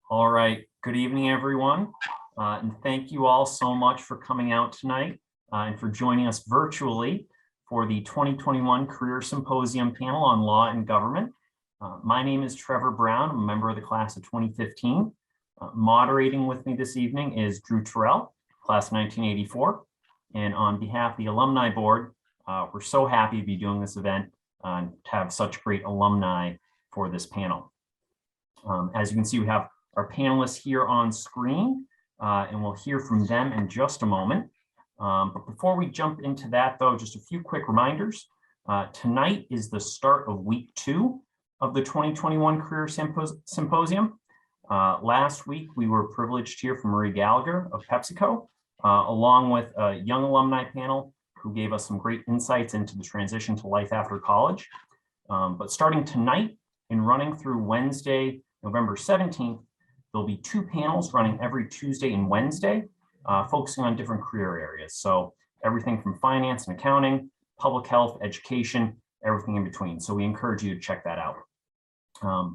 All right, good evening, everyone. And thank you all so much for coming out tonight and for joining us virtually for the 2021 Career Symposium panel on law and government. My name is Trevor Brown. I'm a member of the class of 2015. Moderating with me this evening is Drew Terrell, class 1984. And on behalf of the Alumni Board, we're so happy to be doing this event and to have such great alumni for this panel. As you can see, we have our panelists here on screen, and we'll hear from them in just a moment. But before we jump into that, though, just a few quick reminders. Tonight is the start of week 2 of the 2021 Career Symposium. Last week, we were privileged to hear from Marie Gallagher of PepsiCo, along with a young alumni panel who gave us some great insights into the transition to life after college. But starting tonight and running through Wednesday, November 17th, there'll be 2 panels running every Tuesday and Wednesday, focusing on different career areas. So everything from finance and accounting, public health, education, everything in between. So we encourage you to check that out.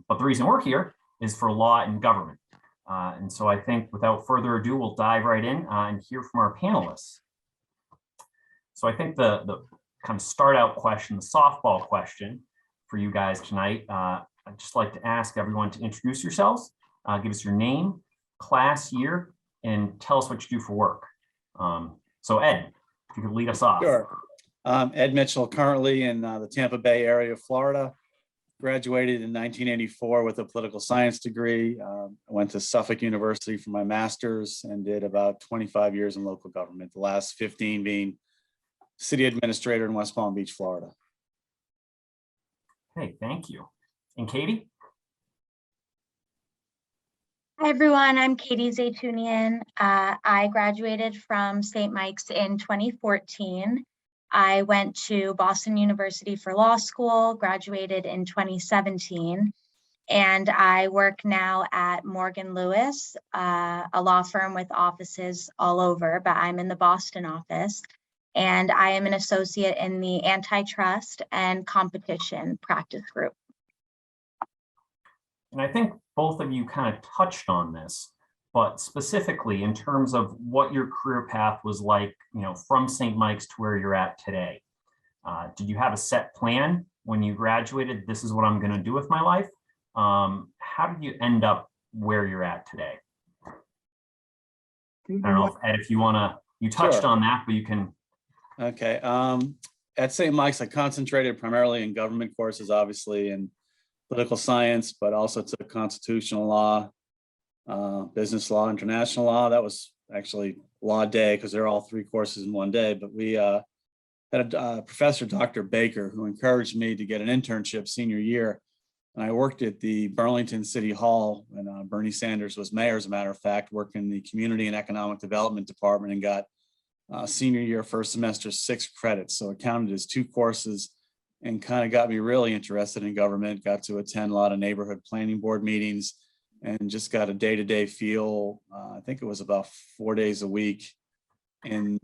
But the reason we're here is for law and government. And so I think without further ado, we'll dive right in and hear from our panelists. So I think the kind of start out question, the softball question for you guys tonight, I'd just like to ask everyone to introduce yourselves, give us your name, class, year, and tell us what you do for work. So Ed, if you could lead us off. Sure. Ed Mitchell, currently in the Tampa Bay area of Florida. Graduated in 1984 with a political science degree. I went to Suffolk University for my master's and did about 25 years in local government, the last 15 being city administrator in West Palm Beach, Florida. Hey, thank you. And Katie? Hi, everyone. I'm Katie Zaytunian. I graduated from St. Mike's in 2014. I went to Boston University for law school, graduated in 2017, and I work now at Morgan Lewis, a law firm with offices all over, but I'm in the Boston office, and I am an associate in the antitrust and competition practice group. And I think both of you kind of touched on this, but specifically in terms of what your career path was like, from St. Mike's to where you're at today. Did you have a set plan when you graduated? This is what I'm going to do with my life. How did you end up where you're at today? I don't know, Ed, if you want to, you touched on that, but you can. Okay. At St. Mike's, I concentrated primarily in government courses, obviously, and political science, but also took constitutional law, business law, international law. That was actually law day because they're all 3 courses in one day. But we had a professor, Dr. Baker, who encouraged me to get an internship senior year. And I worked at the Burlington City Hall when Bernie Sanders was mayor, as a matter of fact, worked in the Community and Economic Development Department and got senior year, first semester, 6 credits. So it counted as 2 courses and kind of got me really interested in government, got to attend a lot of neighborhood planning board meetings and just got a day-to-day feel. I think it was about 4 days a week and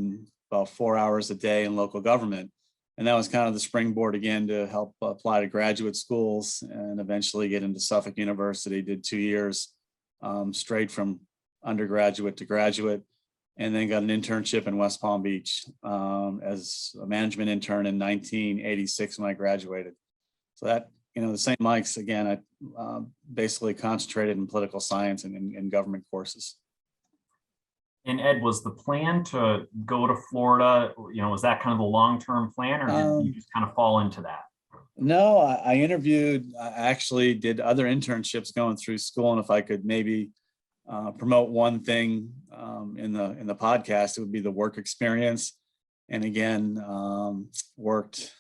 about 4 hours a day in local government. And that was kind of the springboard again to help apply to graduate schools and eventually get into Suffolk University. Did 2 years straight from undergraduate to graduate, and then got an internship in West Palm Beach as a management intern in 1986 when I graduated. So that, the St. Mike's, again, I basically concentrated in political science and in government courses. And Ed, was the plan to go to Florida, was that kind of the long-term plan, or did you just kind of fall into that? No, I interviewed, I actually did other internships going through school, and if I could maybe promote one thing in the podcast, it would be the work experience. And again, worked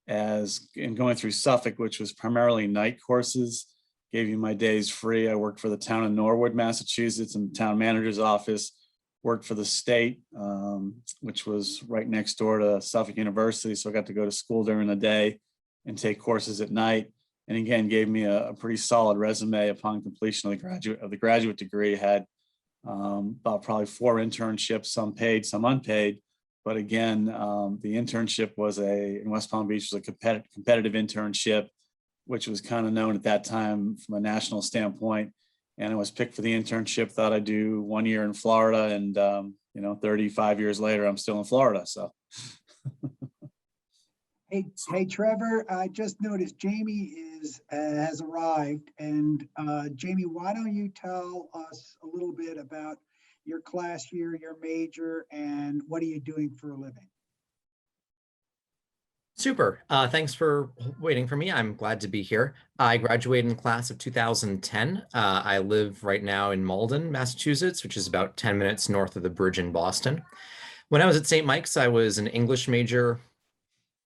as in going through Suffolk, which was primarily night courses, gave you my days free. I worked for the town of Norwood, Massachusetts, in the town manager's office, worked for the state, which was right next door to Suffolk University. So I got to go to school during the day and take courses at night. And again, gave me a pretty solid resume upon completion of the graduate degree. Had about probably 4 internships, some paid, some unpaid. But again, the internship was in West Palm Beach was a competitive internship, which was kind of known at that time from a national standpoint. and I was picked for the internship. Thought I'd do 1 year in Florida, and 35 years later, I'm still in Florida. So. Hey, Trevor, I just noticed Jamie has arrived, and Jamie, why don't you tell us a little bit about your class year, your major, and what are you doing for a living? Super. Thanks for waiting for me. I'm glad to be here. I graduated in class of 2010. I live right now in Malden, Massachusetts, which is about 10 minutes north of the bridge in Boston. When I was at St. Mike's, I was an English major.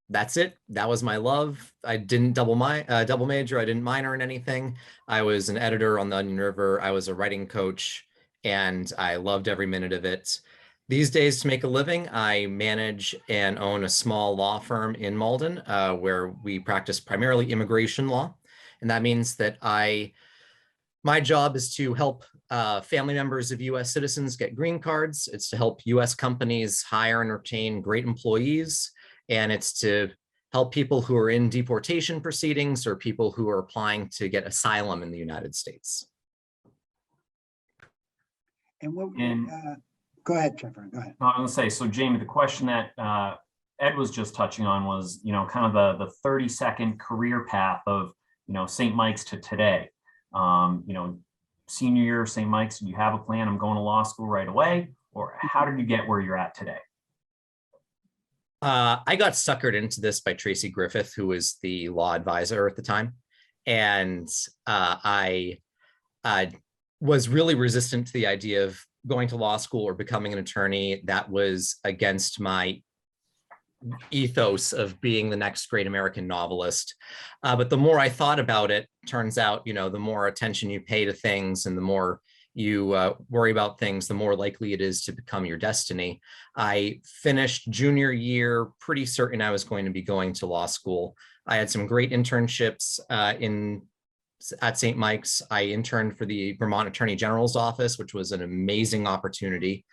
That's it. That was my love. I didn't double major. I didn't minor in anything. I was an editor on the Onion River. I was a writing coach, and I loved every minute of it. These days, to make a living, I manage and own a small law firm in Malden, where we practice primarily immigration law. And that means that my job is to help family members of US citizens get green cards. It's to help US companies hire and retain great employees. And it's to help people who are in deportation proceedings or people who are applying to get asylum in the United States. And what? And go ahead, Trevor. Go ahead. I was going to say, so Jamie, the question that Ed was just touching on was, kind of the 30-second career path of, St. Mike's to today. Senior year of St. Mike's, do you have a plan? I'm going to law school right away, or how did you get where you're at today? I got suckered into this by Tracy Griffith, who was the law advisor at the time. And I was really resistant to the idea of going to law school or becoming an attorney. That was against my ethos of being the next great American novelist. But the more I thought about it, turns out, the more attention you pay to things and the more you worry about things, the more likely it is to become your destiny. I finished junior year pretty certain I was going to be going to law school. I had some great internships at St. Mike's. I interned for the Vermont Attorney General's office, which was an amazing opportunity.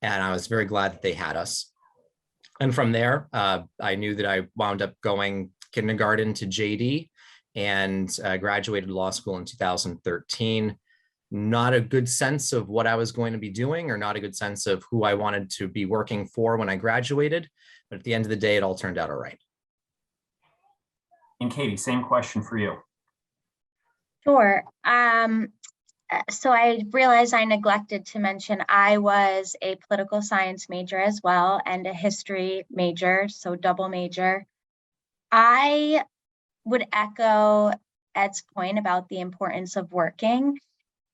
And I was very glad that they had us. And from there, I knew that I wound up going kindergarten to JD and graduated law school in 2013. Not a good sense of what I was going to be doing or not a good sense of who I wanted to be working for when I graduated. But at the end of the day, it all turned out all right. And Katie, same question for you. Sure. So I realized I neglected to mention I was a political science major as well and a history major, so double major. I would echo Ed's point about the importance of working.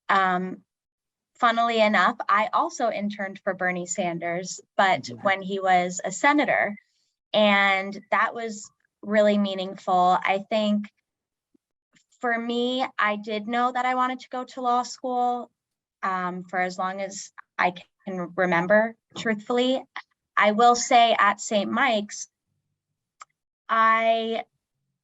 Funnily enough, I also interned for Bernie Sanders, but when he was a senator, and that was really meaningful. I think for me, I did know that I wanted to go to law school for as long as I can remember, truthfully. I will say at St. Mike's, I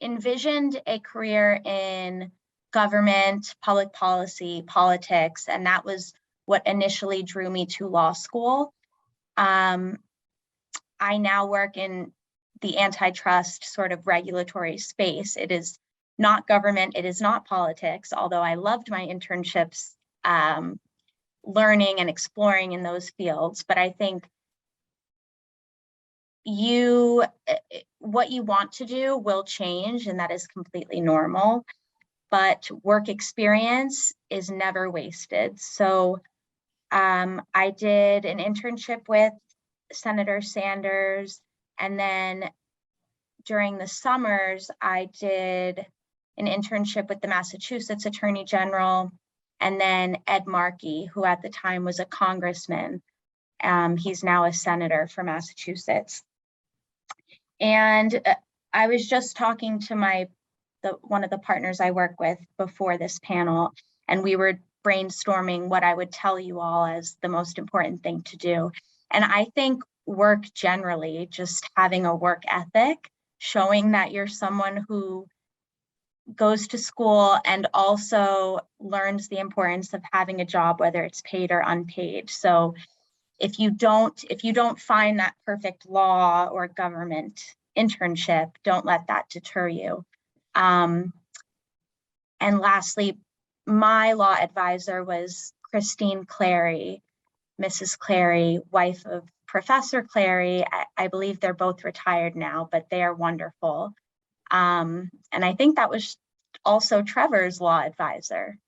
envisioned a career in government, public policy, politics, and that was what initially drew me to law school. I now work in the antitrust sort of regulatory space. It is not government, it is not politics, although I loved my internships learning and exploring in those fields. But I think what you want to do will change, and that is completely normal. But work experience is never wasted. So I did an internship with Senator Sanders, and then during the summers, I did an internship with the Massachusetts Attorney General, and then Ed Markey, who at the time was a congressman. He's now a senator for Massachusetts. And I was just talking to one of the partners I work with before this panel, and we were brainstorming what I would tell you all as the most important thing to do. And I think work generally, just having a work ethic, showing that you're someone who goes to school and also learns the importance of having a job, whether it's paid or unpaid. So if you don't find that perfect law or government internship, don't let that deter you. And lastly, my law advisor was Christine Clary, Mrs. Clary, wife of Professor Clary. I believe they're both retired now, but they are wonderful. And I think that was also Trevor's law advisor.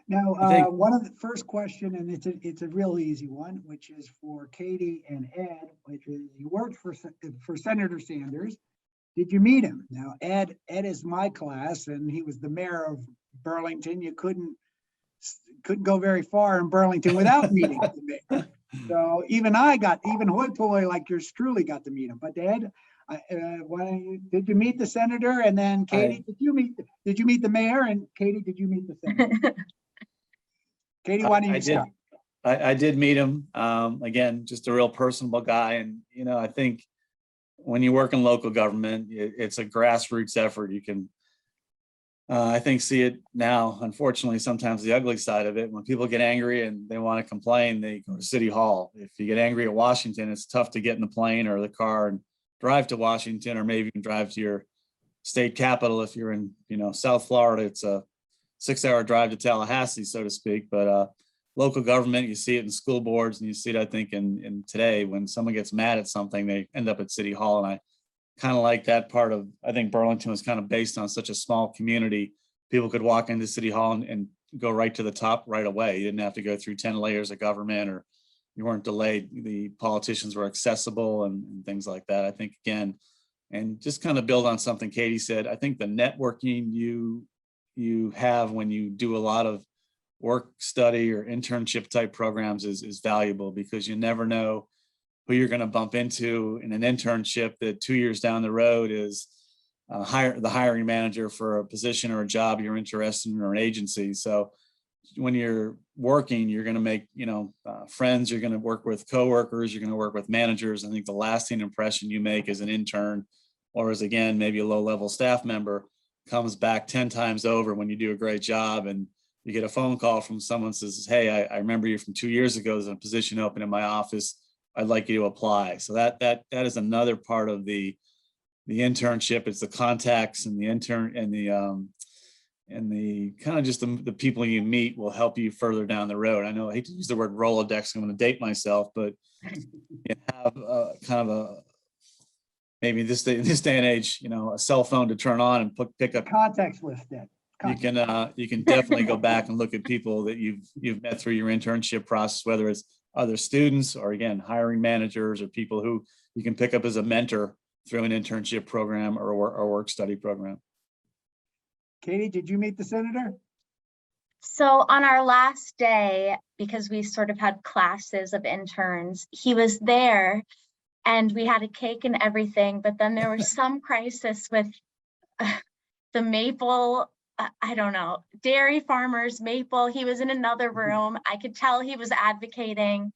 Now, I think- one of the first question, and it's a real easy one, which is for Katie and Ed, which is you worked for Senator Sanders. Did you meet him? Now, Ed is my class, and he was the mayor of Burlington. You couldn't go very far in Burlington without meeting the mayor. So even hoi polloi like yours truly got to meet him. But Ed, did you meet the senator? And then Katie, did you meet the mayor? And Katie, did you meet the senator? Katie, why don't you start? I did meet him. Again, just a real personable guy. And, I think when you work in local government, it's a grassroots effort. You can, I think, see it now, unfortunately, sometimes the ugly side of it. When people get angry and they want to complain, they go to City Hall. If you get angry at Washington, it's tough to get in the plane or the car and drive to Washington, or maybe even drive to your state capital. If you're in, South Florida, it's a 6-hour drive to Tallahassee, so to speak. But local government, you see it in school boards, and you see it, I think, in today, when someone gets mad at something, they end up at City Hall. And I kind of like that part of, I think Burlington was kind of based on such a small community. People could walk into City Hall and go right to the top right away. You didn't have to go through 10 layers of government, or you weren't delayed. The politicians were accessible and things like that. I think, again, and just kind of build on something Katie said, I think the networking you have when you do a lot of work study or internship type programs is valuable, because you never know who you're going to bump into in an internship that 2 years down the road is the hiring manager for a position or a job you're interested in, or an agency. So when you're working, you're going to make, friends, you're going to work with coworkers, you're going to work with managers. I think the lasting impression you make as an intern, or as, again, maybe a low-level staff member, comes back 10 times over when you do a great job and you get a phone call from someone who says, hey, I remember you from 2 years ago. There's a position open in my office. I'd like you to apply. So that is another part of the internship. It's the contacts and the intern and the kind of just the people you meet will help you further down the road. I know I hate to use the word Rolodex. I'm going to date myself, but you have kind of a, maybe this day and age, a cell phone to turn on and pick up Context list then. You can definitely go back and look at people that you've met through your internship process, whether it's other students or, again, hiring managers or people who you can pick up as a mentor through an internship program or a work study program. Katie, did you meet the senator? So on our last day, because we sort of had classes of interns, he was there and we had a cake and everything, but then there was some crisis with the maple, I don't know, dairy farmers, maple. He was in another room. I could tell he was advocating,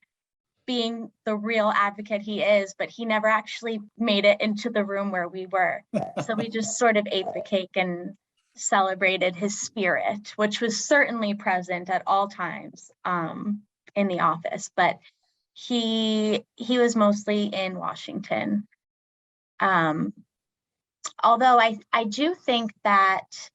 being the real advocate he is, but he never actually made it into the room where we were. So we just sort of ate the cake and celebrated his spirit, which was certainly present at all times in the office, but he was mostly in Washington. Although I do think that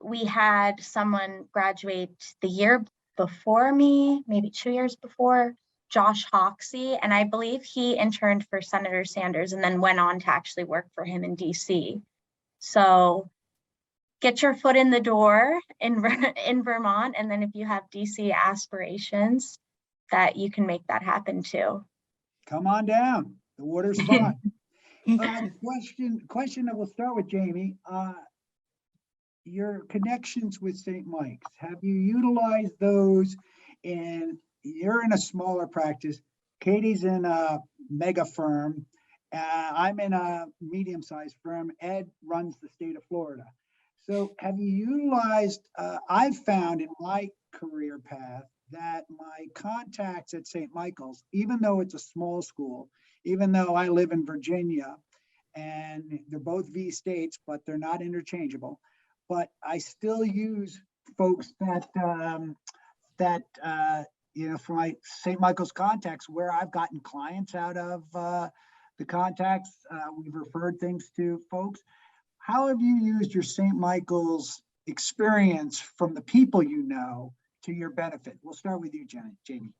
we had someone graduate the year before me, maybe 2 years before, Josh Hoxie, and I believe he interned for Senator Sanders and then went on to actually work for him in DC. So get your foot in the door in Vermont, and then if you have DC aspirations, that you can make that happen too. Come on down. The water's fine. Question that we'll start with Jamie. Your connections with St. Mike's, have you utilized those? And you're in a smaller practice. Katie's in a mega firm. I'm in a medium-sized firm. Ed runs the state of Florida. So have you utilized, I've found in my career path that my contacts at St. Michael's, even though it's a small school, even though I live in Virginia, and they're both V states, but they're not interchangeable. But I still use folks that for my St. Michael's contacts, where I've gotten clients out of the contacts. We've referred things to folks. how have you used your St. Michael's experience from the people you know to your benefit? We'll start with you, Jamie.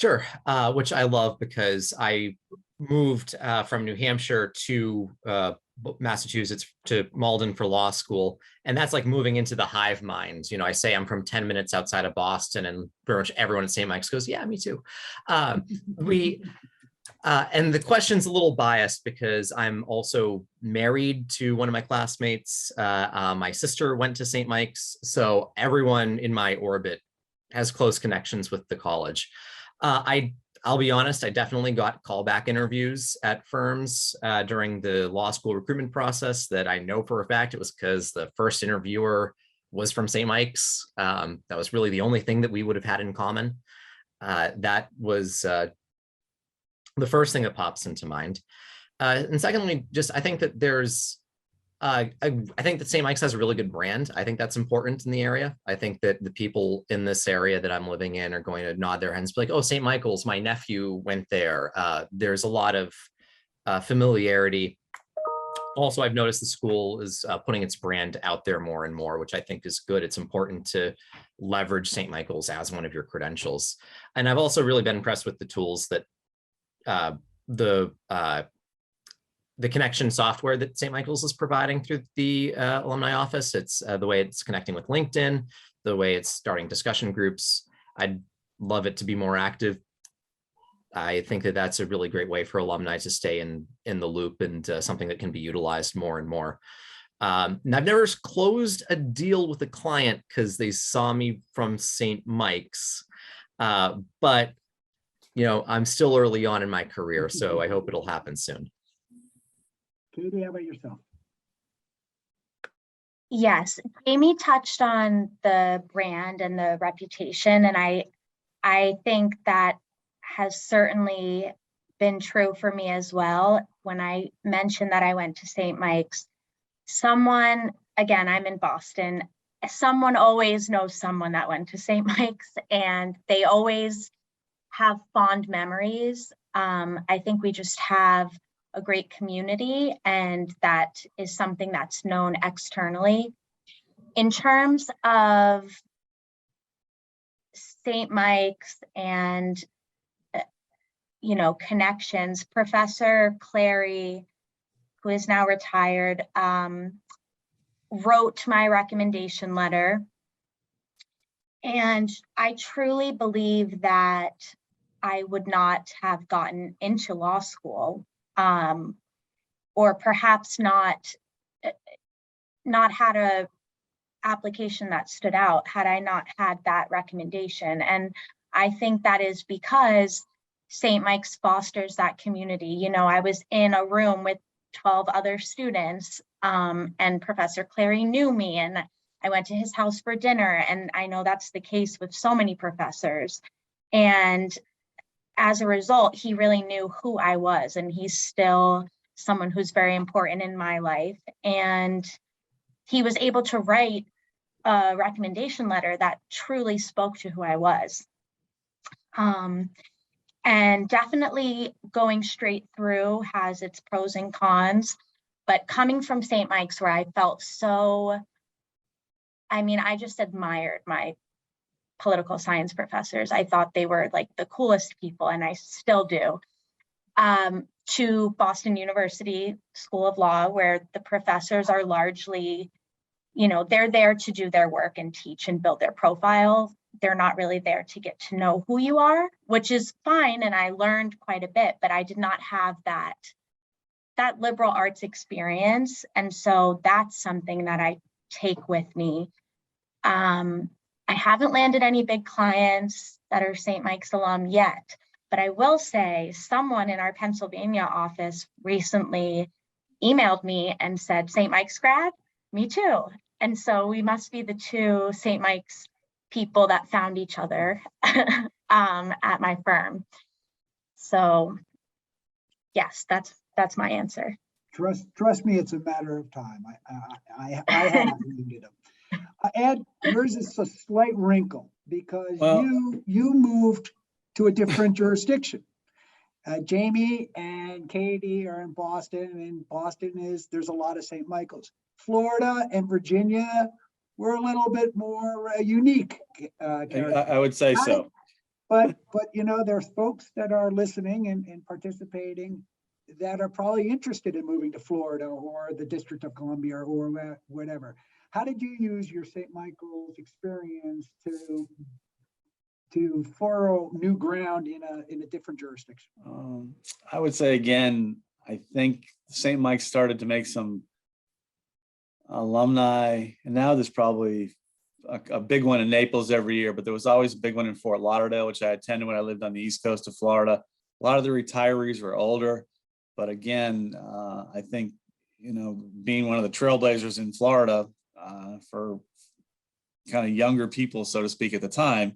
Sure, which I love because I moved from New Hampshire to Massachusetts to Malden for law school. And that's like moving into the hive mind. You know, I say I'm from 10 minutes outside of Boston, and pretty much everyone at St. Mike's goes, yeah, me too. And the question's a little biased because I'm also married to one of my classmates. My sister went to St. Mike's. So everyone in my orbit has close connections with the college. I'll be honest, I definitely got callback interviews at firms during the law school recruitment process that I know for a fact it was because the first interviewer was from St. Mike's. That was really the only thing that we would have had in common. That was the first thing that pops into mind. And secondly, just I think that there's I think that St. Mike's has a really good brand. I think that's important in the area. I think that the people in this area that I'm living in are going to nod their heads, be like, oh, St. Michael's, my nephew went there. There's a lot of familiarity. Also, I've noticed the school is putting its brand out there more and more, which I think is good. It's important to leverage St. Michael's as one of your credentials. And I've also really been impressed with the tools that the connection software that St. Michael's is providing through the alumni office. It's the way it's connecting with LinkedIn, the way it's starting discussion groups. I'd love it to be more active. I think that that's a really great way for alumni to stay in the loop, and something that can be utilized more and more. And I've never closed a deal with a client because they saw me from St. Mike's, but you know, I'm still early on in my career, so I hope it'll happen soon. Katie, how about yourself? Yes, Jamie touched on the brand and the reputation, and I think that has certainly been true for me as well. When I mentioned that I went to St. Mike's, someone, again, I'm in Boston, someone always knows someone that went to St. Mike's, and they always have fond memories. I think we just have a great community, and that is something that's known externally. In terms of St. Mike's and you know, connections, Professor Clary, who is now retired, wrote my recommendation letter, and I truly believe that I would not have gotten into law school, or perhaps not had a application that stood out had I not had that recommendation. And I think that is because St. Mike's fosters that community. You know, I was in a room with 12 other students, and Professor Clary knew me, and I went to his house for dinner, and I know that's the case with so many professors. And as a result, he really knew who I was, and he's still someone who's very important in my life. And he was able to write a recommendation letter that truly spoke to who I was. And definitely going straight through has its pros and cons, but coming from St. Mike's, where I felt so, I mean, I just admired my political science professors. I thought they were like the coolest people, and I still do. To Boston University School of Law, where the professors are largely, you know, they're there to do their work and teach and build their profile. They're not really there to get to know who you are, which is fine. And I learned quite a bit, but I did not have that liberal arts experience. And so that's something that I take with me. I haven't landed any big clients that are St. Mike's alum yet, but I will say someone in our Pennsylvania office recently emailed me and said, St. Mike's grad? Me too. And so we must be the two St. Mike's people that found each other at my firm. So yes, that's my answer. Trust me, it's a matter of time. I haven't landed them. Ed, yours is a slight wrinkle because you moved to a different jurisdiction. Jamie and Katie are in Boston, and there's a lot of St. Michael's. Florida and Virginia, we're a little bit more unique. I would say so. But there's folks that are listening and participating that are probably interested in moving to Florida or the District of Columbia or whatever. How did you use your St. Michael's experience to furrow new ground in a different jurisdiction? I would say again, I think St. Mike's started to make some alumni, and now there's probably a big one in Naples every year, but there was always a big one in Fort Lauderdale, which I attended when I lived on the East Coast of Florida. A lot of the retirees were older, but again, I think, being one of the trailblazers in Florida for kind of younger people, so to speak, at the time,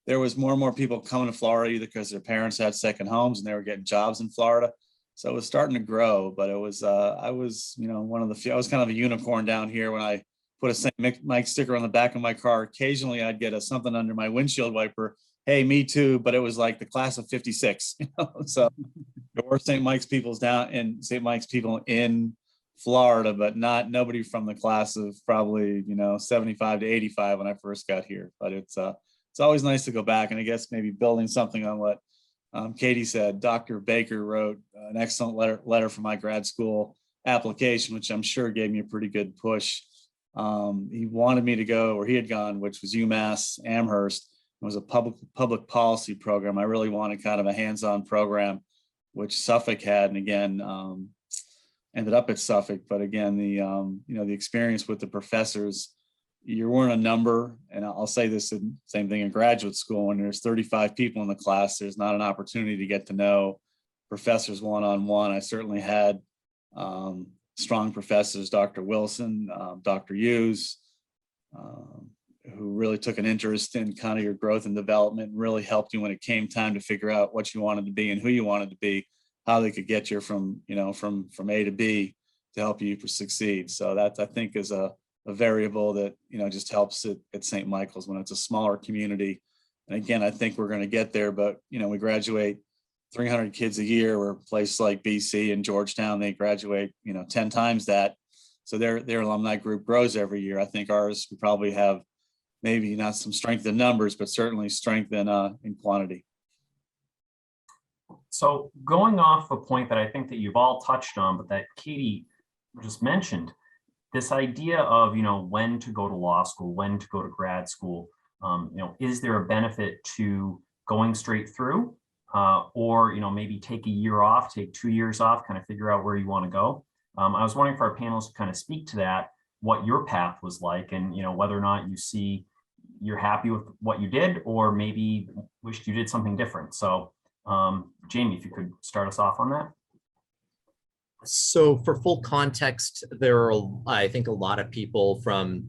there was more and more people coming to Florida either because their parents had second homes and they were getting jobs in Florida. So it was starting to grow, but it was, I was, one of the few, I was kind of a unicorn down here when I put a St. Mike sticker on the back of my car. Occasionally I'd get something under my windshield wiper. Hey, me too. But it was like the class of 56, so there were St. Mike's people in Florida, but nobody from the class of probably, 75 to 85 when I first got here. But it's always nice to go back. And I guess maybe building something on what Katie said, Dr. Baker wrote an excellent letter for my grad school application, which I'm sure gave me a pretty good push. He wanted me to go where he had gone, which was UMass Amherst. It was a public policy program. I really wanted kind of a hands-on program, which Suffolk had, and again, ended up at Suffolk. But again, the experience with the professors, you weren't a number. And I'll say this, same thing in graduate school. When there's 35 people in the class, there's not an opportunity to get to know professors one-on-one. I certainly had strong professors, Dr. Wilson, Dr. Hughes, who really took an interest in kind of your growth and development, and really helped you when it came time to figure out what you wanted to be and who you wanted to be, how they could get you from A to B to help you succeed. So that, I think, is a variable that, just helps at St. Michael's when it's a smaller community. And again, I think we're going to get there, but, we graduate 300 kids a year, where a place like BC and Georgetown, they graduate, 10 times that. So their alumni group grows every year. I think ours, we probably have maybe not some strength in numbers, but certainly strength in quantity. So going off a point that I think that you've all touched on, but that Katie just mentioned, this idea of, when to go to law school, when to go to grad school, is there a benefit to going straight through? Or maybe take a year off, take 2 years off, kind of figure out where you want to go. I was wondering for our panelists to kind of speak to that, what your path was like, and whether or not you're happy with what you did, or maybe wished you did something different. So Jamie, if you could start us off on that. So for full context, there are, I think, a lot of people from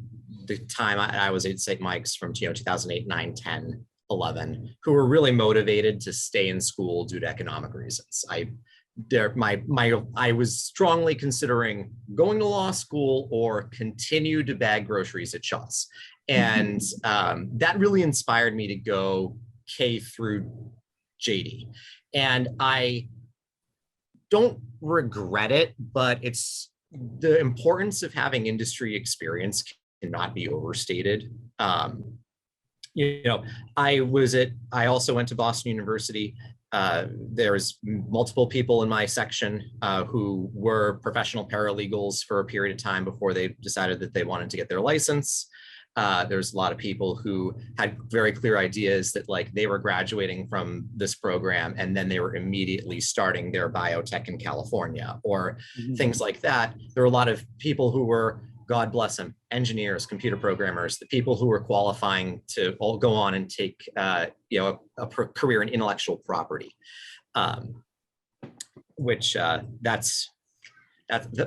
the time I was at St. Mike's from 2008, 9, 10, 11, who were really motivated to stay in school due to economic reasons. I was strongly considering going to law school or continue to bag groceries at Shaw's. And that really inspired me to go K through JD. And I don't regret it, but it's the importance of having industry experience cannot be overstated. I also went to Boston University. There's multiple people in my section who were professional paralegals for a period of time before they decided that they wanted to get their license. There's a lot of people who had very clear ideas that they were graduating from this program and then they were immediately starting their biotech in California or things like that. There were a lot of people who were, God bless them, engineers, computer programmers, the people who were qualifying to all go on and take a career in intellectual property, which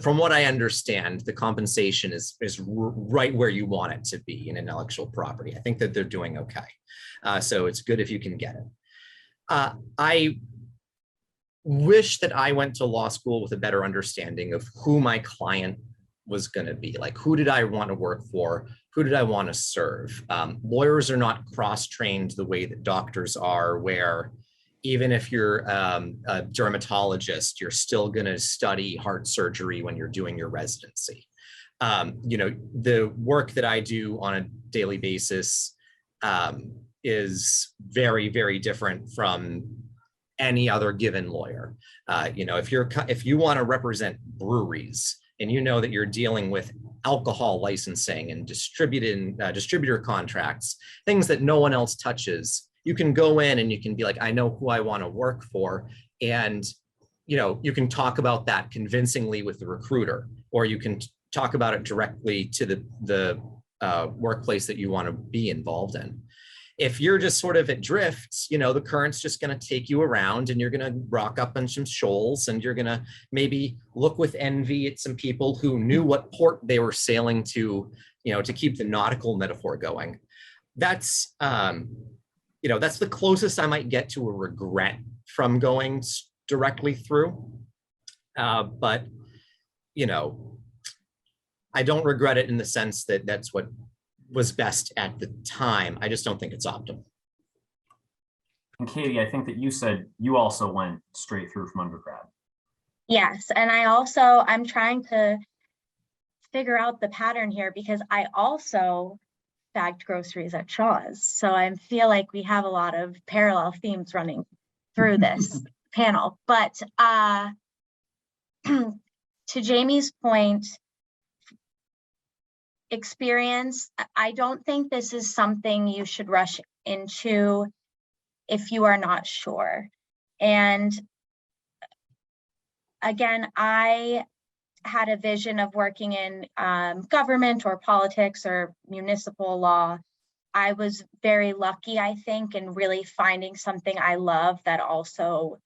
from what I understand, the compensation is right where you want it to be in intellectual property. I think that they're doing okay. So it's good if you can get it. I wish that I went to law school with a better understanding of who my client was going to be. Who did I want to work for? Who did I want to serve? Lawyers are not cross-trained the way that doctors are, where even if you're a dermatologist, you're still going to study heart surgery when you're doing your residency. The work that I do on a daily basis is very, very different from any other given lawyer. If you want to represent breweries and you know that you're dealing with alcohol licensing and distributor contracts, things that no one else touches, you can go in and you can be like, I know who I want to work for. And, you can talk about that convincingly with the recruiter, or you can talk about it directly to the workplace that you want to be involved in. If you're just sort of at drifts, the current's just going to take you around, and you're going to rock up on some shoals, and you're going to maybe look with envy at some people who knew what port they were sailing to, to keep the nautical metaphor going. That's, that's the closest I might get to a regret from going directly through. But, I don't regret it in the sense that that's what was best at the time. I just don't think it's optimal. And Katie, I think that you said you also went straight through from undergrad. Yes, and I'm trying to figure out the pattern here, because I also bagged groceries at Shaw's. So I feel like we have a lot of parallel themes running through this panel. But to Jamie's point, experience, I don't think this is something you should rush into if you are not sure. And again, I had a vision of working in government or politics or municipal law. I was very lucky, I think, in really finding something I love that also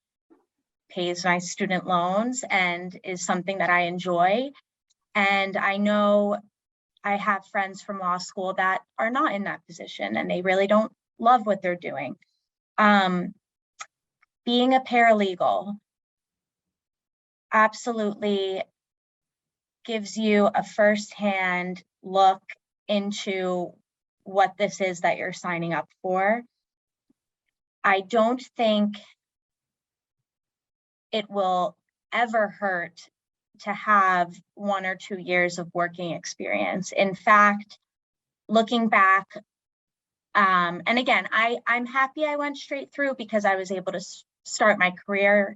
pays my student loans and is something that I enjoy. And I know I have friends from law school that are not in that position, and they really don't love what they're doing. Being a paralegal absolutely gives you a firsthand look into what this is that you're signing up for. I don't think it will ever hurt to have 1 or 2 years of working experience. In fact, looking back, and again, I'm happy I went straight through because I was able to start my career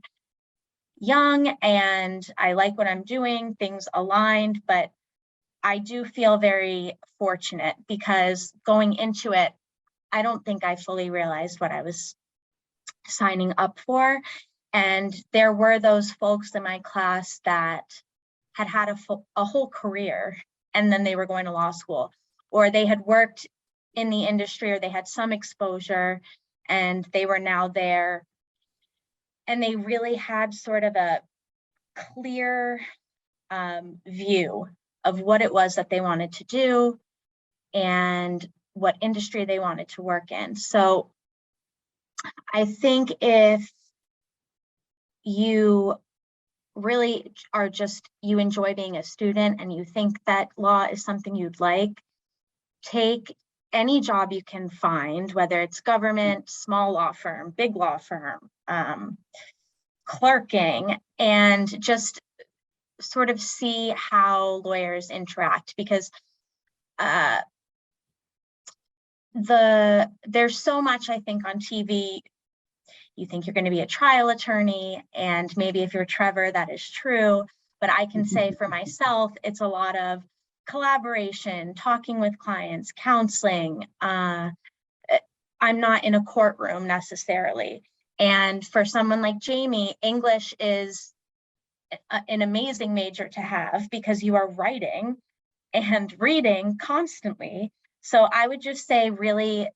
young and I like what I'm doing, things aligned, but I do feel very fortunate because going into it, I don't think I fully realized what I was signing up for. And there were those folks in my class that had a whole career, and then they were going to law school, or they had worked in the industry, or they had some exposure and they were now there. And they really had sort of a clear view of what it was that they wanted to do and what industry they wanted to work in. So I think if you really are you enjoy being a student and you think that law is something you'd like, take any job you can find, whether it's government, small law firm, big law firm, clerking, and just sort of see how lawyers interact, because there's so much, I think, on TV. You think you're going to be a trial attorney, and maybe if you're Trevor, that is true. But I can say for myself, it's a lot of collaboration, talking with clients, counseling. I'm not in a courtroom necessarily. And for someone like Jamie, English is an amazing major to have because you are writing and reading constantly. So I would just say really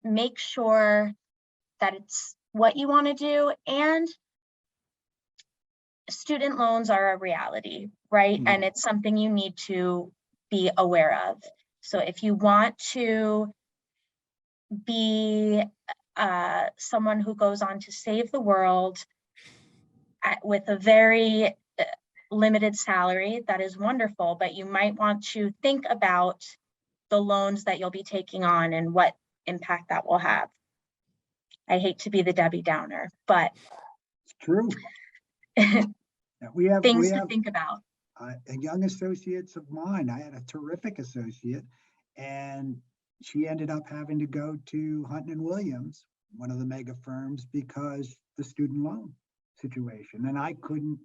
make sure that it's what you want to do, and student loans are a reality, right? And it's something you need to be aware of. So if you want to be someone who goes on to save the world with a very limited salary, that is wonderful, but you might want to think about the loans that you'll be taking on and what impact that will have. I hate to be the Debbie Downer, but It's true. Yeah, we have things to think about. young associates of mine. I had a terrific associate, and she ended up having to go to Hunton and Williams, one of the mega firms, because the student loan situation, and I couldn't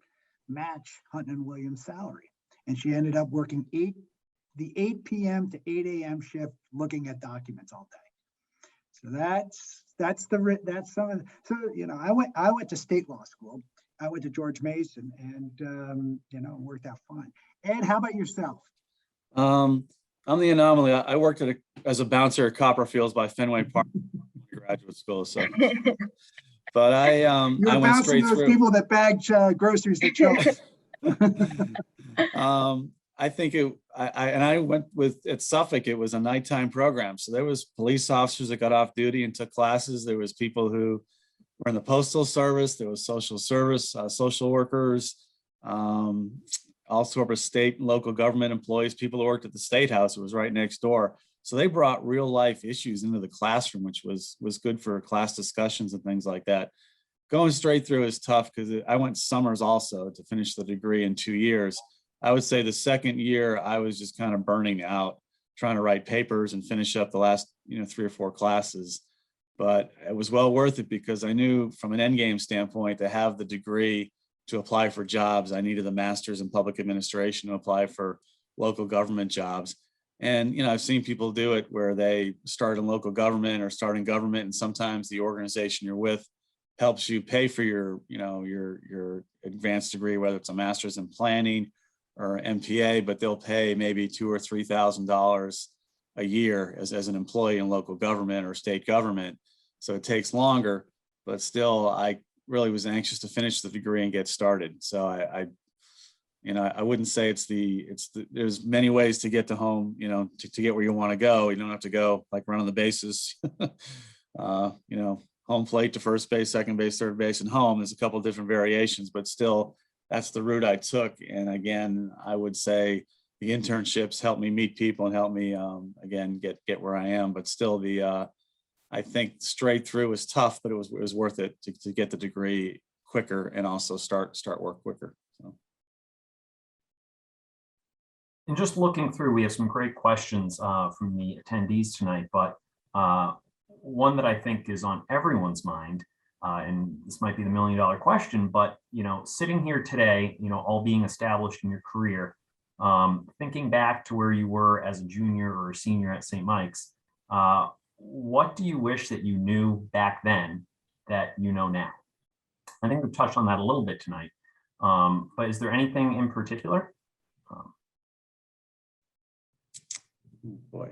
match Hunton and Williams' salary. And she ended up working the 8 p.m. to 8 a.m. shift, looking at documents all day. So that's some of the, so I went to state law school. I went to George Mason, and worked out fine. Ed, how about yourself? I'm the anomaly. I worked as a bouncer at Copperfields by Fenway Park graduate school. So, but I You're went bouncing straight those through. people that bag groceries to children. I think I went at Suffolk. It was a nighttime program, so there was police officers that got off duty and took classes. There was people who were in the postal service. There was social service, social workers, all sorts of state and local government employees, people who worked at the State House. It was right next door. So they brought real life issues into the classroom, which was good for class discussions and things like that. Going straight through is tough because I went summers also to finish the degree in 2 years. I would say the second year I was just kind of burning out, trying to write papers and finish up the last 3 or 4 classes. But it was well worth it because I knew from an end game standpoint to have the degree to apply for jobs, I needed the master's in public administration to apply for local government jobs. And I've seen people do it where they start in local government or start in government, and sometimes the organization you're with helps you pay for your advanced degree, whether it's a master's in planning or MPA, but they'll pay maybe $2,000 or $3,000 a year as an employee in local government or state government. So it takes longer, but still, I really was anxious to finish the degree and get started. So I wouldn't say there's many ways to get to home, to get where you want to go. You don't have to go like running the bases, home plate to first base, second base, third base, and home. There's a couple of different variations, but still that's the route I took. And again, I would say the internships helped me meet people and help me, again, get where I am. But still, I think straight through was tough, but it was worth it to get the degree quicker and also start work quicker. So. And just looking through, we have some great questions from the attendees tonight, but one that I think is on everyone's mind, and this might be the $1 million question, but sitting here today, all being established in your career, thinking back to where you were as a junior or a senior at St. Mike's, what do you wish that you knew back then that you know now? I think we've touched on that a little bit tonight, but is there anything in particular? Boy.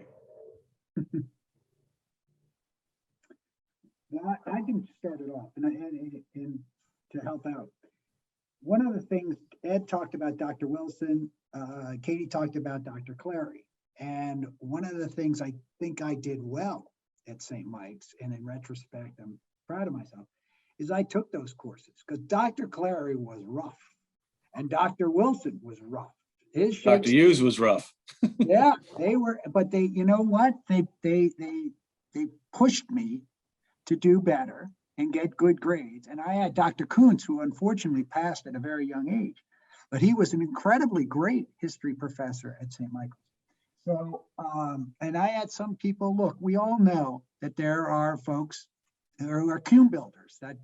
Well, I can start it off and to help out. One of the things Ed talked about, Dr. Wilson, Katie talked about Dr. Clary. And one of the things I think I did well at St. Mike's, and in retrospect, I'm proud of myself, is I took those courses because Dr. Clary was rough and Dr. Wilson was rough. Dr. Hughes was rough. Yeah, they were, but they, you know what? They pushed me to do better and get good grades. And I had Dr. Kuntz, who unfortunately passed at a very young age, but he was an incredibly great history professor at St. Michael's. So, and I had some people, look, we all know that there are folks who are cume builders that,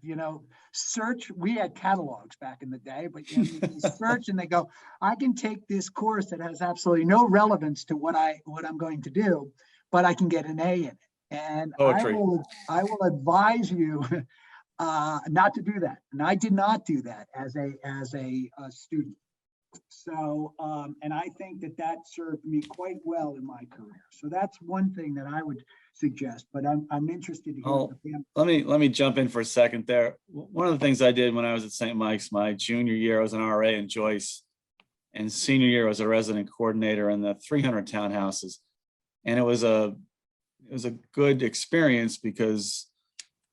search. We had catalogs back in the day, but you search and they go, I can take this course that has absolutely no relevance to what I'm going to do, but I can get an A in it. And Poetry. I will advise you not to do that. And I did not do that as a student. So, and I think that served me quite well in my career. So that's one thing that I would suggest, but I'm interested to hear. Let me jump in for a second there. One of the things I did when I was at St. Mike's, my junior year, I was an RA in Joyce, and senior year I was a resident coordinator in the 300 townhouses. And it was a good experience because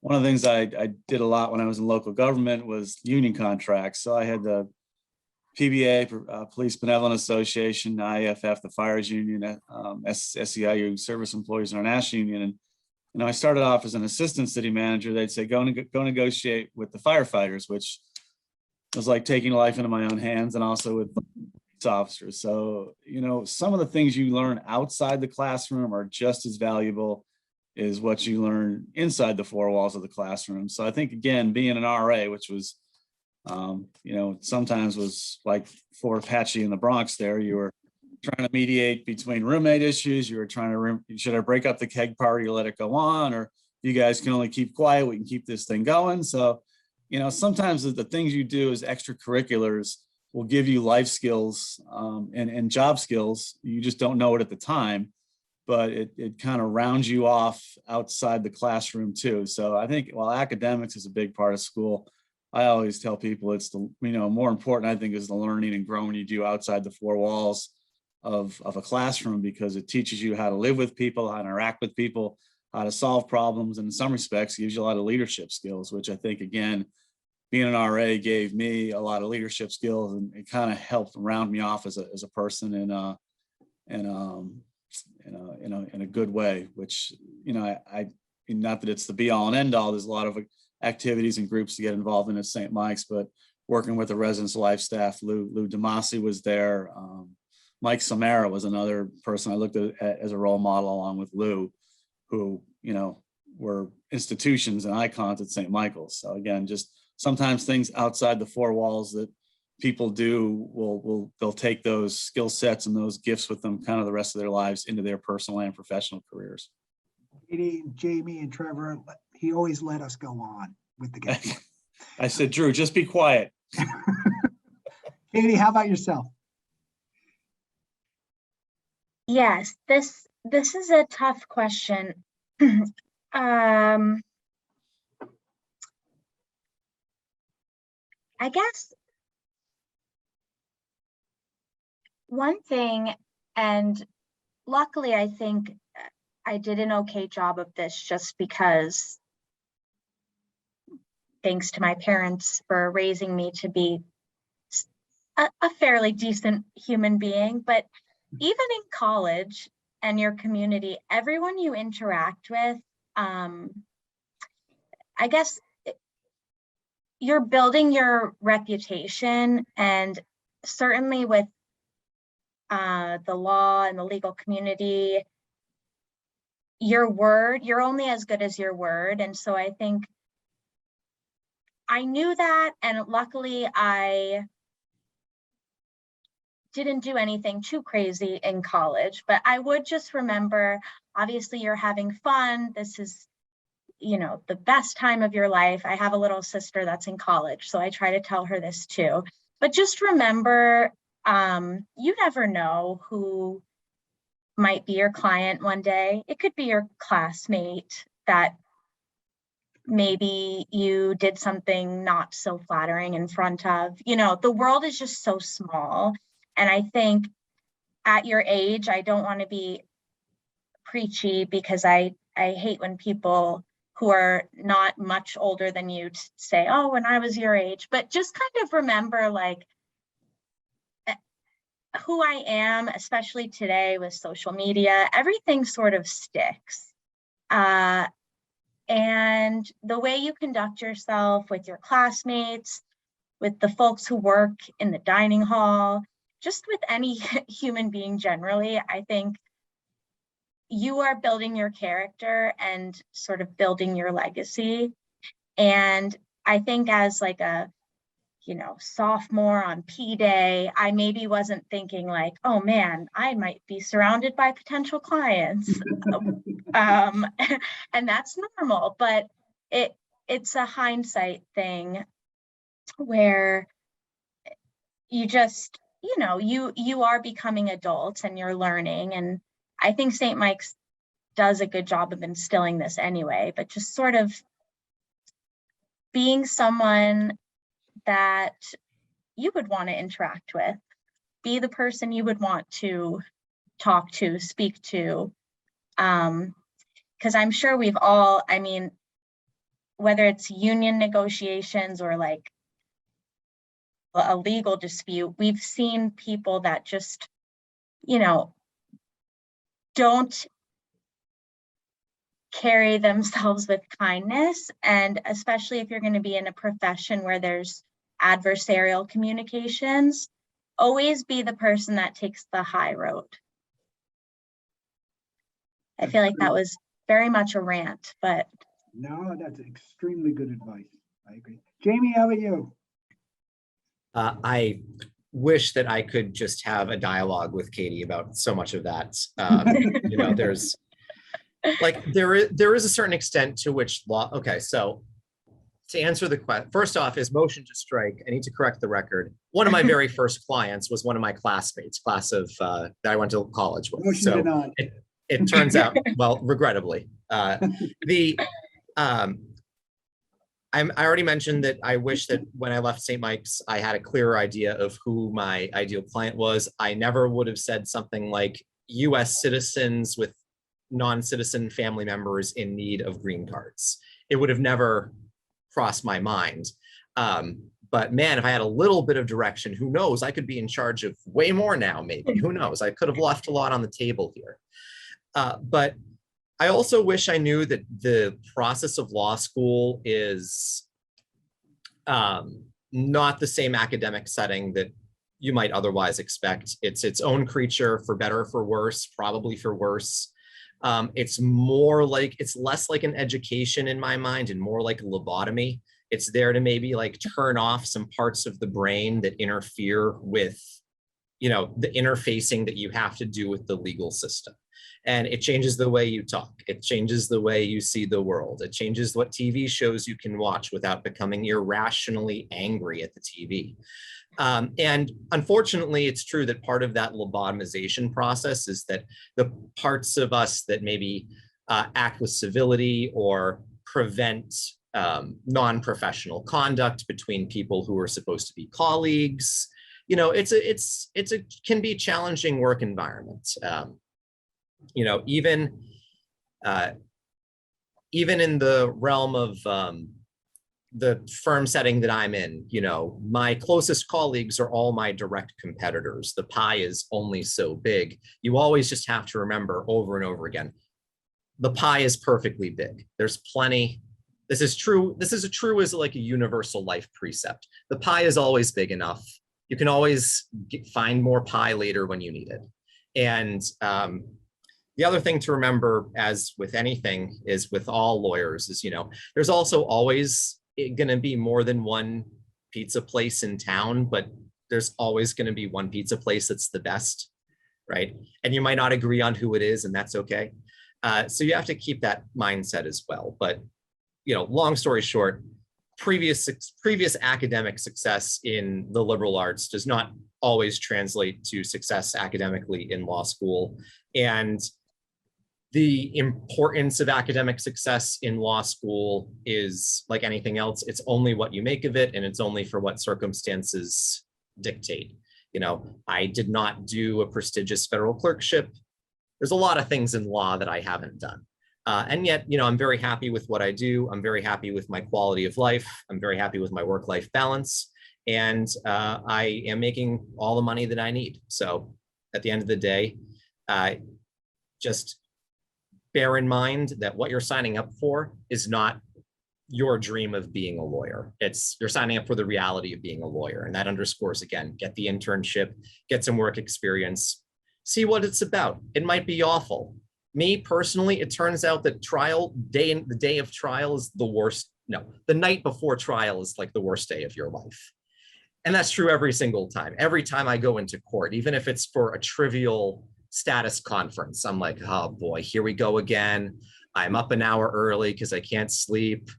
one of the things I did a lot when I was in local government was union contracts. So I had the PBA, Police Benevolent Association, IFF, the Fires Union, SEIU, Service Employees International Union. And I started off as an assistant city manager. They'd say, go negotiate with the firefighters, which was like taking life into my own hands, and also with police officers. So, some of the things you learn outside the classroom are just as valuable as what you learn inside the four walls of the classroom. So I think, again, being an RA, which was, sometimes was like Fort Apache in the Bronx there, you were trying to mediate between roommate issues. You were trying to, should I break up the keg party or let it go on? Or you guys can only keep quiet, we can keep this thing going. So, sometimes the things you do as extracurriculars will give you life skills and job skills. You just don't know it at the time, but it kind of rounds you off outside the classroom too. So I think while academics is a big part of school, I always tell people it's the, more important, I think, is the learning and growing you do outside the four walls of a classroom, because it teaches you how to live with people, how to interact with people, how to solve problems, and in some respects gives you a lot of leadership skills, which I think, again, being an RA gave me a lot of leadership skills, and it kind of helped round me off as a person in a good way, which, I not that it's the be all and end all. There's a lot of activities and groups to get involved in at St. Mike's, but working with the residence life staff, Lou DeMasi was there. Mike Samara was another person I looked at as a role model, along with Lou, who, were institutions and icons at St. Michael's. So again, just sometimes things outside the four walls that people do they'll take those skill sets and those gifts with them kind of the rest of their lives into their personal and professional careers. Katie, Jamie, and Trevor, he always let us go on with the guests. I said, Drew, just be quiet. Katie, how about yourself? Yes, this is a tough question. I guess one thing, and luckily I think I did an okay job of this just because, thanks to my parents for raising me to be a fairly decent human being, but even in college and your community, everyone you interact with, I guess you're building your reputation, and certainly with the law and the legal community, you're only as good as your word. And so I think I knew that, and luckily I didn't do anything too crazy in college, but I would just remember, obviously you're having fun. This is, the best time of your life. I have a little sister that's in college, so I try to tell her this too. But just remember, you never know who might be your client one day. It could be your classmate that maybe you did something not so flattering in front of. The world is just so small. And I think at your age, I don't want to be preachy, because I hate when people who are not much older than you say, oh, when I was your age, but just kind of remember like who I am, especially today with social media. Everything sort of sticks. And the way you conduct yourself with your classmates, with the folks who work in the dining hall, just with any human being generally, I think you are building your character and sort of building your legacy. And I think as like a, sophomore on P Day, I maybe wasn't thinking like, oh man, I might be surrounded by potential clients. And that's normal, but it's a hindsight thing where you just, you are becoming adults and you're learning. And I think St. Mike's does a good job of instilling this anyway, but just sort of being someone that you would want to interact with, be the person you would want to talk to, speak to. Because I'm sure we've all, whether it's union negotiations or like a legal dispute, we've seen people that just, don't carry themselves with kindness. And especially if you're going to be in a profession where there's adversarial communications, always be the person that takes the high road. I feel like that was very much a rant, but. No, that's extremely good advice. I agree. Jamie, how about you? I wish that I could just have a dialogue with Katie about so much of that. You know, there's like, there is a certain extent to which law, okay, so to answer the question, first off is motion to strike. I need to correct the record. One of my very first clients was one of my classmates, class of that I went to college with. Motion So denied. it turns out, well, regrettably, I already mentioned that I wish that when I left St. Mike's, I had a clearer idea of who my ideal client was. I never would have said something like US citizens with non-citizen family members in need of green cards. It would have never crossed my mind. But man, if I had a little bit of direction, who knows? I could be in charge of way more now, maybe. Who knows? I could have left a lot on the table here. But I also wish I knew that the process of law school is not the same academic setting that you might otherwise expect. It's its own creature, for better or for worse, probably for worse. It's less like an education in my mind and more like a lobotomy. It's there to maybe like turn off some parts of the brain that interfere with, you know, the interfacing that you have to do with the legal system. And it changes the way you talk. It changes the way you see the world. It changes what TV shows you can watch without becoming irrationally angry at the TV. And unfortunately, it's true that part of that lobotomization process is that the parts of us that maybe act with civility or prevent non-professional conduct between people who are supposed to be colleagues, you know, can be challenging work environment. You know, even in the realm of the firm setting that I'm in, you know, my closest colleagues are all my direct competitors. The pie is only so big. You always just have to remember over and over again, the pie is perfectly big. There's plenty. This is true. This is true as like a universal life precept. The pie is always big enough. You can always find more pie later when you need it. And the other thing to remember, as with anything, is with all lawyers is, you know, there's also always going to be more than one pizza place in town, but there's always going to be one pizza place that's the best, right? And you might not agree on who it is, and that's okay. So you have to keep that mindset as well. But, you know, long story short, previous academic success in the liberal arts does not always translate to success academically in law school. And the importance of academic success in law school is like anything else. It's only what you make of it, and it's only for what circumstances dictate. You know, I did not do a prestigious federal clerkship. There's a lot of things in law that I haven't done. And yet, you know, I'm very happy with what I do. I'm very happy with my quality of life. I'm very happy with my work-life balance. And I am making all the money that I need. So at the end of the day, just bear in mind that what you're signing up for is not your dream of being a lawyer. You're signing up for the reality of being a lawyer. And that underscores, again, get the internship, get some work experience, see what it's about. It might be awful. Me personally, it turns out that the day of trial is the worst. No, the night before trial is like the worst day of your life. And that's true every single time. Every time I go into court, even if it's for a trivial status conference, I'm like, oh boy, here we go again. I'm up an hour early because I can't sleep.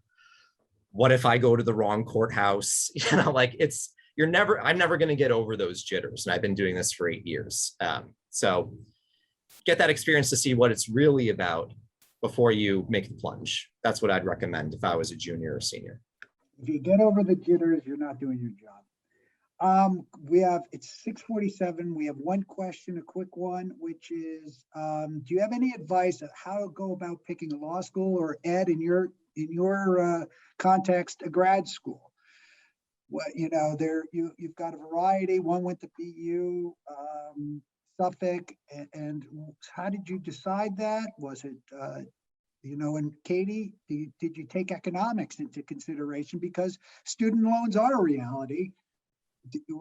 What if I go to the wrong courthouse? You know, like I'm never going to get over those jitters. And I've been doing this for 8 years. So get that experience to see what it's really about before you make the plunge. That's what I'd recommend if I was a junior or senior. If you get over the jitters, you're not doing your job. It's 6:47. We have one question, a quick one, which is, do you have any advice on how to go about picking a law school, or Ed, in your context, a grad school? What, you know, you've got a variety. One went to BU, Suffolk, and how did you decide that? Was it You know, and Katie, did you take economics into consideration? Because student loans are a reality.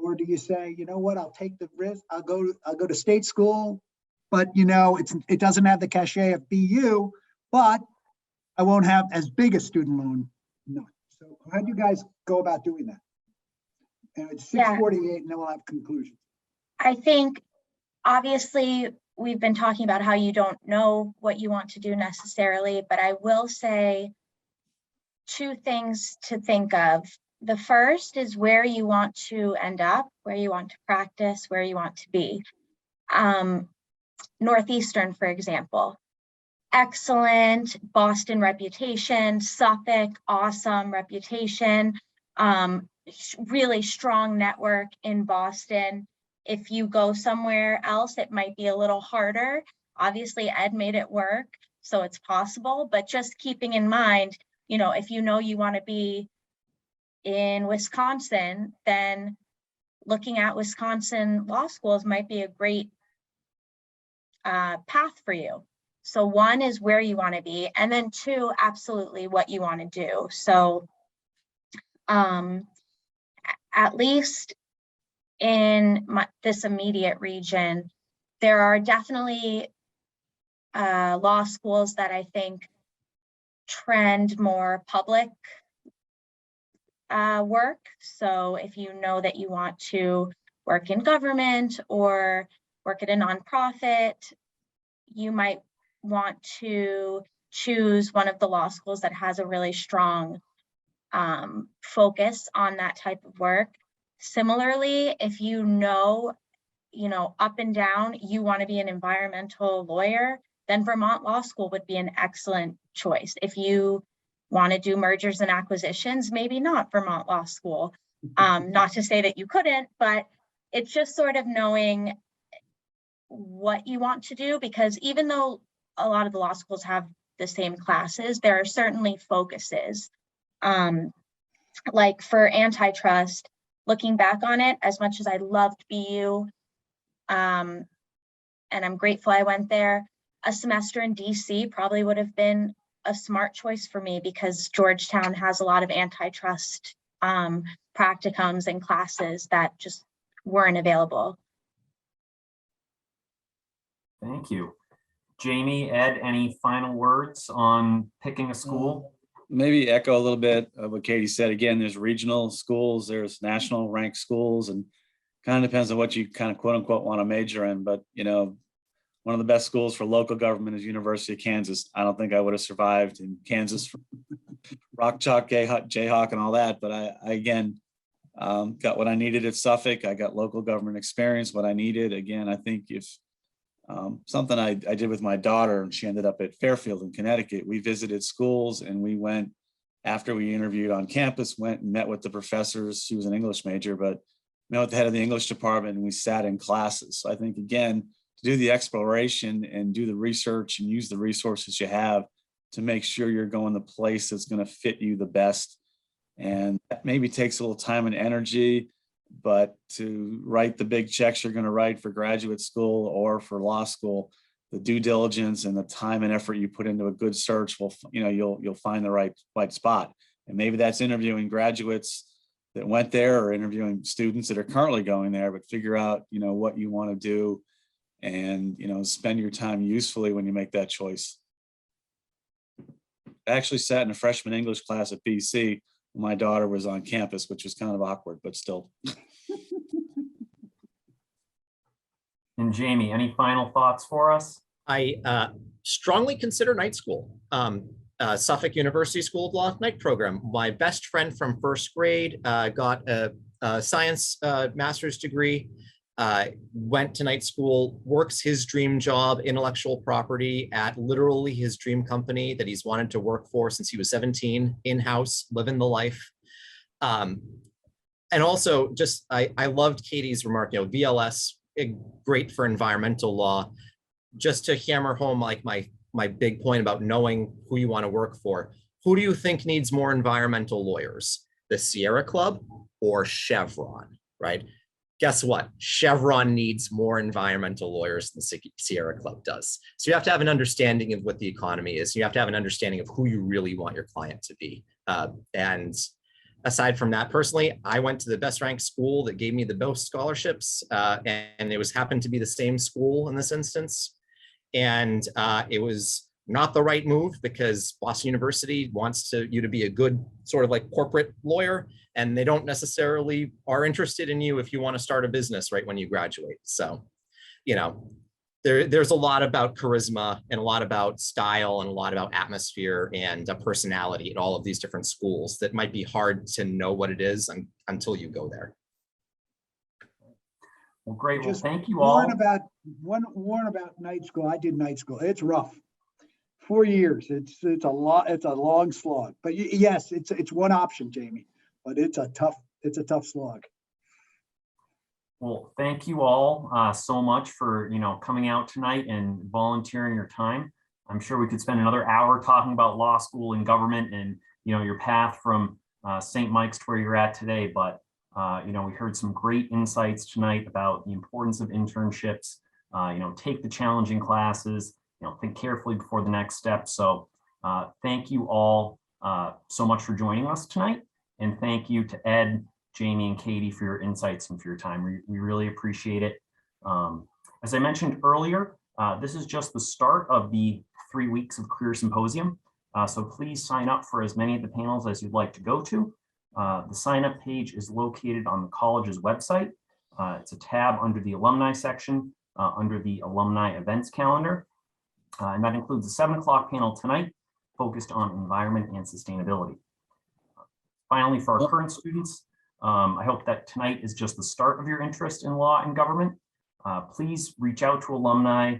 Or do you say, you know what, I'll take the risk, I'll go to state school, but you know, it doesn't have the cachet of BU, but I won't have as big a student loan. No. So how do you guys go about doing that? And it's 6:48 and then we'll have conclusions. I think obviously we've been talking about how you don't know what you want to do necessarily, but I will say two things to think of. The first is where you want to end up, where you want to practice, where you want to be. Northeastern, for example, excellent Boston reputation, Suffolk, awesome reputation, really strong network in Boston. If you go somewhere else, it might be a little harder. Obviously, Ed made it work, so it's possible, but just keeping in mind, you know, if you know you want to be in Wisconsin, then looking at Wisconsin law schools might be a great path for you. So one is where you want to be, and then two, absolutely what you want to do. So at least in this immediate region, there are definitely law schools that I think trend more public work. So if you know that you want to work in government or work at a nonprofit, you might want to choose one of the law schools that has a really strong focus on that type of work. Similarly, if you know, up and down, you want to be an environmental lawyer, then Vermont Law School would be an excellent choice. If you want to do mergers and acquisitions, maybe not Vermont Law School. Not to say that you couldn't, but it's just sort of knowing what you want to do, because even though a lot of the law schools have the same classes, there are certainly focuses. Like for antitrust, looking back on it, as much as I loved BU, and I'm grateful I went there, a semester in DC probably would have been a smart choice for me, because Georgetown has a lot of antitrust practicums and classes that just weren't available. Thank you. Jamie, Ed, any final words on picking a school? Maybe echo a little bit of what Katie said. Again, there's regional schools, there's national ranked schools, and kind of depends on what you kind of quote unquote want to major in. But, one of the best schools for local government is University of Kansas. I don't think I would have survived in Kansas, rock chalk, Jayhawk and all that. But I again, got what I needed at Suffolk. I got local government experience, what I needed. Again, I think if something I did with my daughter, and she ended up at Fairfield in Connecticut. We visited schools, and we went, after we interviewed on campus, went and met with the professors. She was an English major, but met with the head of the English department, and we sat in classes. So I think, again, to do the exploration and do the research and use the resources you have to make sure you're going the place that's going to fit you the best. And that maybe takes a little time and energy, but to write the big checks you're going to write for graduate school or for law school, the due diligence and the time and effort you put into a good search will, you'll find the right spot. And maybe that's interviewing graduates that went there or interviewing students that are currently going there, but figure out, what you want to do and, spend your time usefully when you make that choice. I actually sat in a freshman English class at BC when my daughter was on campus, which was kind of awkward, but still. And Jamie, any final thoughts for us? I strongly consider night school. Suffolk University School of Law night program. My best friend from first grade got a science master's degree, went to night school, works his dream job, intellectual property, at literally his dream company that he's wanted to work for since he was 17, in-house, living the life. And also just, I loved Katie's remark, VLS, great for environmental law. Just to hammer home like my big point about knowing who you want to work for. Who do you think needs more environmental lawyers? The Sierra Club or Chevron, right? guess what? Chevron needs more environmental lawyers than Sierra Club does. So you have to have an understanding of what the economy is. You have to have an understanding of who you really want your client to be. And aside from that, personally, I went to the best ranked school that gave me the most scholarships, and it was happened to be the same school in this instance. And it was not the right move because Boston University wants you to be a good sort of like corporate lawyer, and they don't necessarily are interested in you if you want to start a business right when you graduate. So, you know, there's a lot about charisma and a lot about style and a lot about atmosphere and personality at all of these different schools that might be hard to know what it is until you go there. Well, great. Well, Just thank you all. warn about night school. I did night school. It's rough. 4 years. It's a lot. It's a long slog. But yes, it's one option, Jamie. But it's a tough slog. Well, thank you all so much for coming out tonight and volunteering your time. I'm sure we could spend another hour talking about law school and government and your path from St. Mike's to where you're at today. But we heard some great insights tonight about the importance of internships. Take the challenging classes. Think carefully before the next step. So thank you all so much for joining us tonight. And thank you to Ed, Jamie, and Katie for your insights and for your time. We really appreciate it. As I mentioned earlier, this is just the start of the 3 weeks of Career Symposium. So please sign up for as many of the panels as you'd like to go to. The sign up page is located on the college's website. It's a tab under the alumni section, under the alumni events calendar. And that includes a 7 o'clock panel tonight focused on environment and sustainability. Finally, for our current students, I hope that tonight is just the start of your interest in law and government. Please reach out to alumni,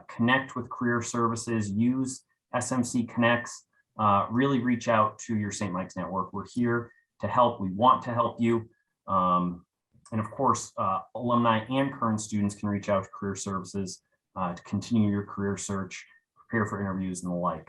connect with career services, use SMC Connects, really reach out to your St. Mike's network. We're here to help. We want to help you. And of course, alumni and current students can reach out to career services to continue your career search, prepare for interviews and the like.